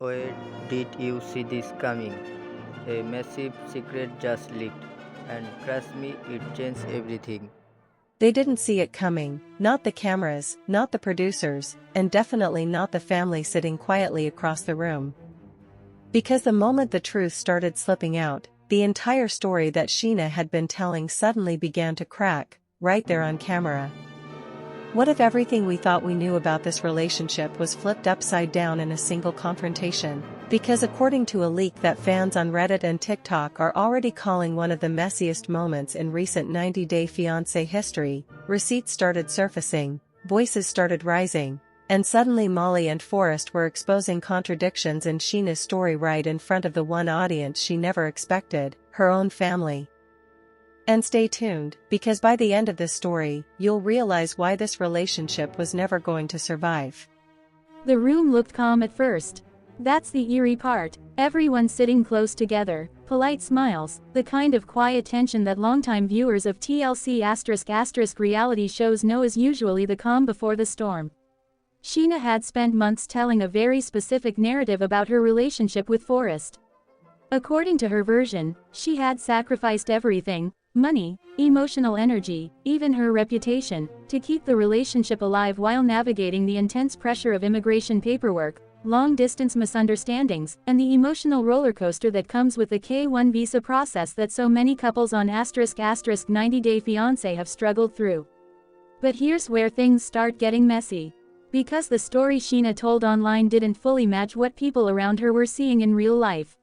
Where did you see this coming? A massive secret just leaked, and trust me, it changed everything. They didn't see it coming, not the cameras, not the producers, and definitely not the family sitting quietly across the room. Because the moment the truth started slipping out, the entire story that Sheena had been telling suddenly began to crack, right there on camera. What if everything we thought we knew about this relationship was flipped upside down in a single confrontation? Because according to a leak that fans on Reddit and TikTok are already calling one of the messiest moments in recent 90-day Fiancé history, receipts started surfacing, voices started rising, and suddenly Molly and Forrest were exposing contradictions in Sheena's story right in front of the one audience she never expected, her own family. And stay tuned, because by the end of this story, you'll realize why this relationship was never going to survive. The room looked calm at first. That's the eerie part, everyone sitting close together, polite smiles, the kind of quiet tension that longtime viewers of TLC** reality shows know is usually the calm before the storm. Sheena had spent months telling a very specific narrative about her relationship with Forrest. According to her version, she had sacrificed everything, money, emotional energy, even her reputation, to keep the relationship alive while navigating the intense pressure of immigration paperwork, long-distance misunderstandings, and the emotional rollercoaster that comes with the K-1 visa process that so many couples on ** 90-Day Fiancé have struggled through. But here's where things start getting messy. Because the story Sheena told online didn't fully match what people around her were seeing in real life.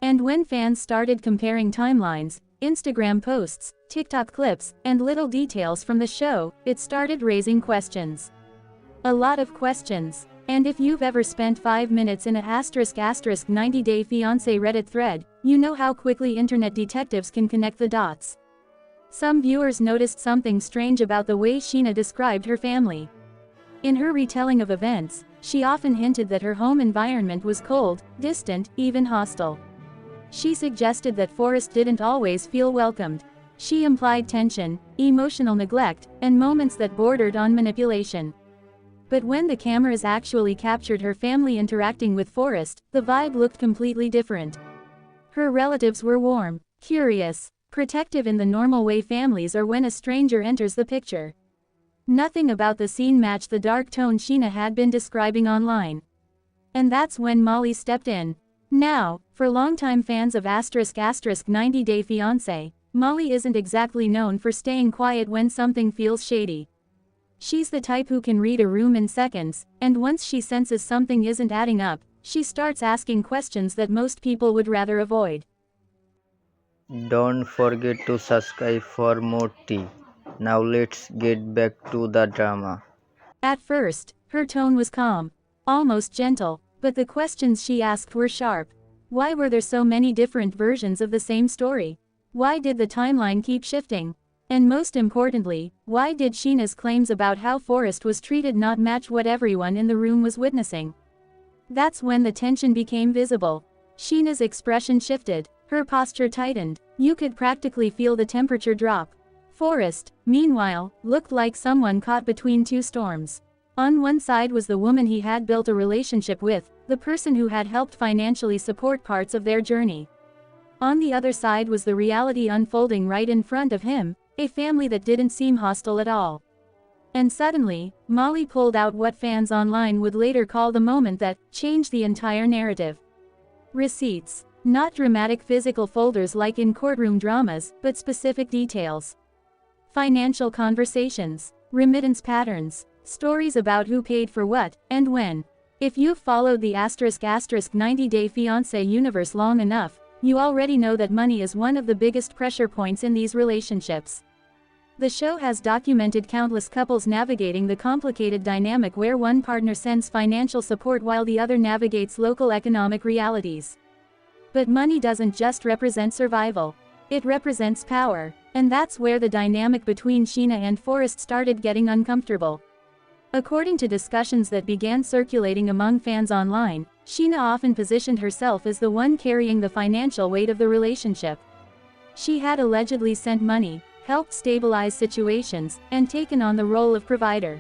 And when fans started comparing timelines, Instagram posts, TikTok clips, and little details from the show, it started raising questions. A lot of questions. And if you've ever spent 5 minutes in a ** 90-Day Fiancé Reddit thread, you know how quickly internet detectives can connect the dots. Some viewers noticed something strange about the way Sheena described her family. In her retelling of events, she often hinted that her home environment was cold, distant, even hostile. She suggested that Forrest didn't always feel welcomed. She implied tension, emotional neglect, and moments that bordered on manipulation. But when the cameras actually captured her family interacting with Forrest, the vibe looked completely different. Her relatives were warm, curious, protective in the normal way families are when a stranger enters the picture. Nothing about the scene matched the dark tone Sheena had been describing online. And that's when Molly stepped in. Now, for longtime fans of ** 90-Day Fiancé, Molly isn't exactly known for staying quiet when something feels shady. She's the type who can read a room in seconds, and once she senses something isn't adding up, she starts asking questions that most people would rather avoid. Don't forget to subscribe for more tea. Now let's get back to the drama. At first, her tone was calm, almost gentle, but the questions she asked were sharp. Why were there so many different versions of the same story? Why did the timeline keep shifting? And most importantly, why did Sheena's claims about how Forrest was treated not match what everyone in the room was witnessing? That's when the tension became visible. Sheena's expression shifted, her posture tightened, you could practically feel the temperature drop. Forrest, meanwhile, looked like someone caught between two storms. On one side was the woman he had built a relationship with, the person who had helped financially support parts of their journey. On the other side was the reality unfolding right in front of him, a family that didn't seem hostile at all. And suddenly, Molly pulled out what fans online would later call the moment that changed the entire narrative. Receipts. Not dramatic physical folders like in courtroom dramas, but specific details. Financial conversations. Remittance patterns. Stories about who paid for what, and when. If you've followed the ** 90-Day Fiancé universe long enough, you already know that money is one of the biggest pressure points in these relationships. The show has documented countless couples navigating the complicated dynamic where one partner sends financial support while the other navigates local economic realities. But money doesn't just represent survival. It represents power, and that's where the dynamic between Sheena and Forrest started getting uncomfortable. According to discussions that began circulating among fans online, Sheena often positioned herself as the one carrying the financial weight of the relationship. She had allegedly sent money, helped stabilize situations, and taken on the role of provider.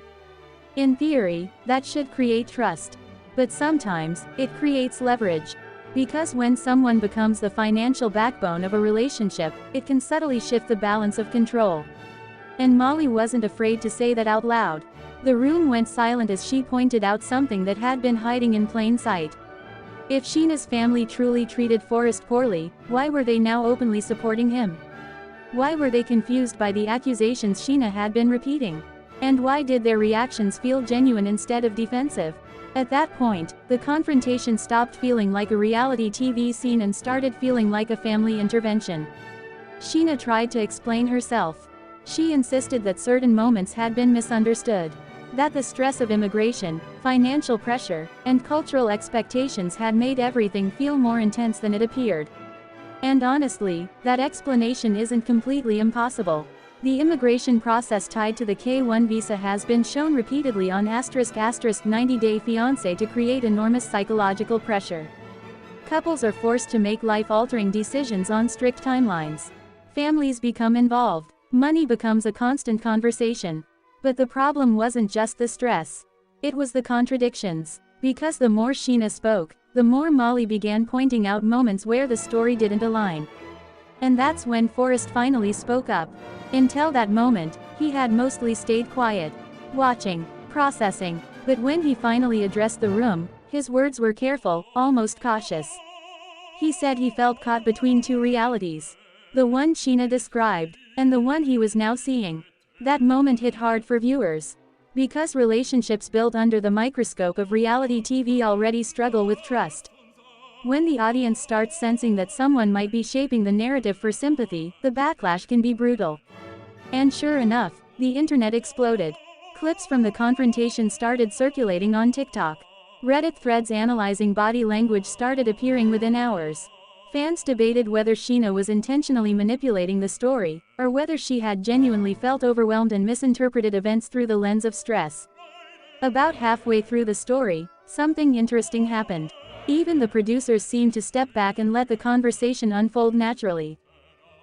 In theory, that should create trust. But sometimes, it creates leverage. Because when someone becomes the financial backbone of a relationship, it can subtly shift the balance of control. And Molly wasn't afraid to say that out loud. The room went silent as she pointed out something that had been hiding in plain sight. If Sheena's family truly treated Forrest poorly, why were they now openly supporting him? Why were they confused by the accusations Sheena had been repeating? And why did their reactions feel genuine instead of defensive? At that point, the confrontation stopped feeling like a reality TV scene and started feeling like a family intervention. Sheena tried to explain herself. She insisted that certain moments had been misunderstood. That the stress of immigration, financial pressure, and cultural expectations had made everything feel more intense than it appeared. And honestly, that explanation isn't completely impossible. The immigration process tied to the K-1 visa has been shown repeatedly on *** 90-day Fiancé to create enormous psychological pressure. Couples are forced to make life-altering decisions on strict timelines. Families become involved. Money becomes a constant conversation. But the problem wasn't just the stress. It was the contradictions. Because the more Sheena spoke, the more Molly began pointing out moments where the story didn't align. And that's when Forrest finally spoke up. Until that moment, he had mostly stayed quiet, watching, processing, but when he finally addressed the room, his words were careful, almost cautious. He said he felt caught between two realities. The one Sheena described, and the one he was now seeing. That moment hit hard for viewers. Because relationships built under the microscope of reality TV already struggle with trust. When the audience starts sensing that someone might be shaping the narrative for sympathy, the backlash can be brutal. And sure enough, the internet exploded. Clips from the confrontation started circulating on TikTok. Reddit threads analyzing body language started appearing within hours. Fans debated whether Sheena was intentionally manipulating the story, or whether she had genuinely felt overwhelmed and misinterpreted events through the lens of stress. About halfway through the story, something interesting happened. Even the producers seemed to step back and let the conversation unfold naturally.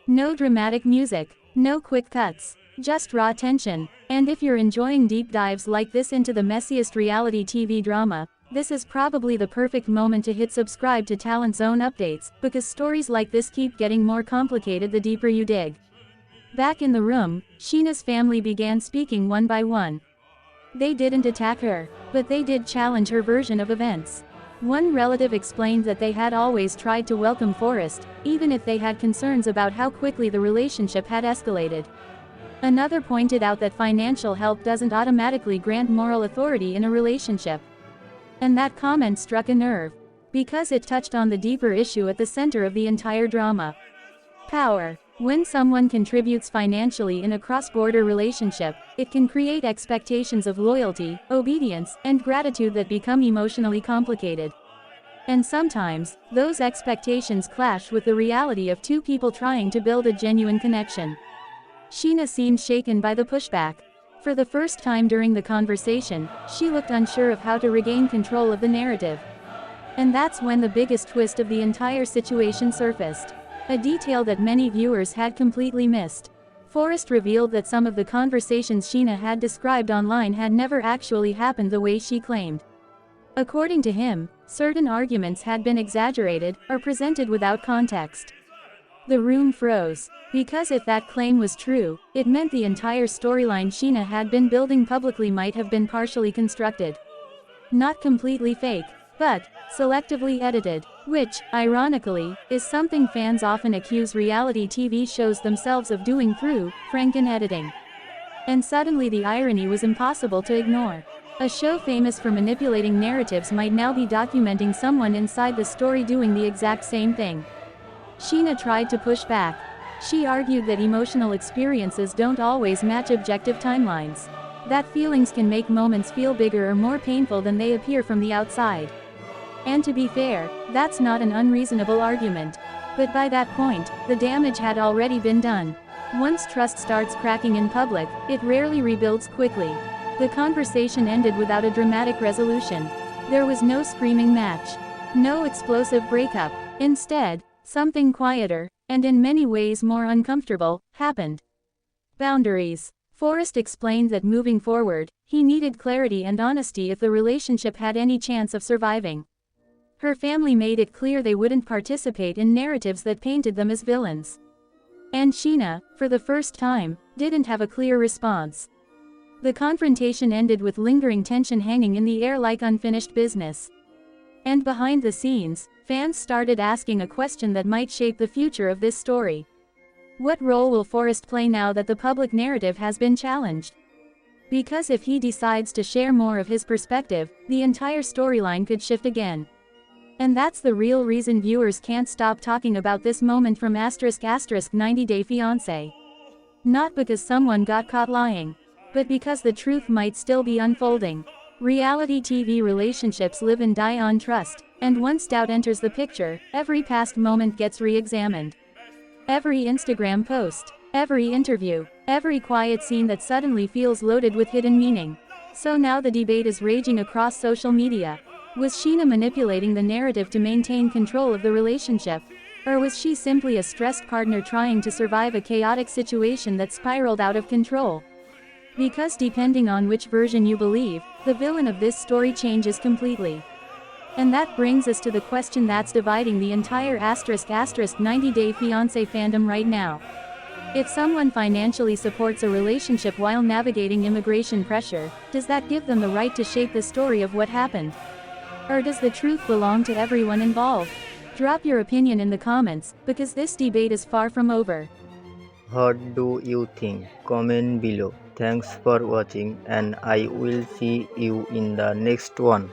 No dramatic music, no quick cuts, just raw tension. And if you're enjoying deep dives like this into the messiest reality TV drama, this is probably the perfect moment to hit subscribe to Talent Zone updates, because stories like this keep getting more complicated the deeper you dig. Back in the room, Sheena's family began speaking one by one. They didn't attack her, but they did challenge her version of events. One relative explained that they had always tried to welcome Forrest, even if they had concerns about how quickly the relationship had escalated. Another pointed out that financial help doesn't automatically grant moral authority in a relationship. And that comment struck a nerve, because it touched on the deeper issue at the center of the entire drama. Power. When someone contributes financially in a cross-border relationship, it can create expectations of loyalty, obedience, and gratitude that become emotionally complicated. And sometimes, those expectations clash with the reality of two people trying to build a genuine connection. Sheena seemed shaken by the pushback. For the first time during the conversation, she looked unsure of how to regain control of the narrative. And that's when the biggest twist of the entire situation surfaced. A detail that many viewers had completely missed. Forrest revealed that some of the conversations Sheena had described online had never actually happened the way she claimed. According to him, certain arguments had been exaggerated, or presented without context. The room froze. Because if that claim was true, it meant the entire storyline Sheena had been building publicly might have been partially constructed. Not completely fake, but selectively edited, which, ironically, is something fans often accuse reality TV shows themselves of doing through Franken editing. And suddenly the irony was impossible to ignore. A show famous for manipulating narratives might now be documenting someone inside the story doing the exact same thing. Sheena tried to push back. She argued that emotional experiences don't always match objective timelines. That feelings can make moments feel bigger or more painful than they appear from the outside. And to be fair, that's not an unreasonable argument. But by that point, the damage had already been done. Once trust starts cracking in public, it rarely rebuilds quickly. The conversation ended without a dramatic resolution. There was no screaming match. No explosive breakup. Instead, something quieter, and in many ways more uncomfortable, happened. Boundaries. Forrest explained that moving forward, he needed clarity and honesty if the relationship had any chance of surviving. Her family made it clear they wouldn't participate in narratives that painted them as villains. And Sheena, for the first time, didn't have a clear response. The confrontation ended with lingering tension hanging in the air like unfinished business. And behind the scenes, fans started asking a question that might shape the future of this story. What role will Forrest play now that the public narrative has been challenged? Because if he decides to share more of his perspective, the entire storyline could shift again. And that's the real reason viewers can't stop talking about this moment from **** 90 Day Fiancé. Not because someone got caught lying, but because the truth might still be unfolding. Reality TV relationships live and die on trust, and once doubt enters the picture, every past moment gets re-examined. Every Instagram post, every interview, every quiet scene that suddenly feels loaded with hidden meaning. So now the debate is raging across social media. Was Sheena manipulating the narrative to maintain control of the relationship? Or was she simply a stressed partner trying to survive a chaotic situation that spiraled out of control? Because depending on which version you believe, the villain of this story changes completely. And that brings us to the question that's dividing the entire **** 90 Day Fiancé fandom right now. If someone financially supports a relationship while navigating immigration pressure, does that give them the right to shape the story of what happened? Or does the truth belong to everyone involved? Drop your opinion in the comments, because this debate is far from over. What do you think? Comment below. Thanks for watching, and I will see you in the next one.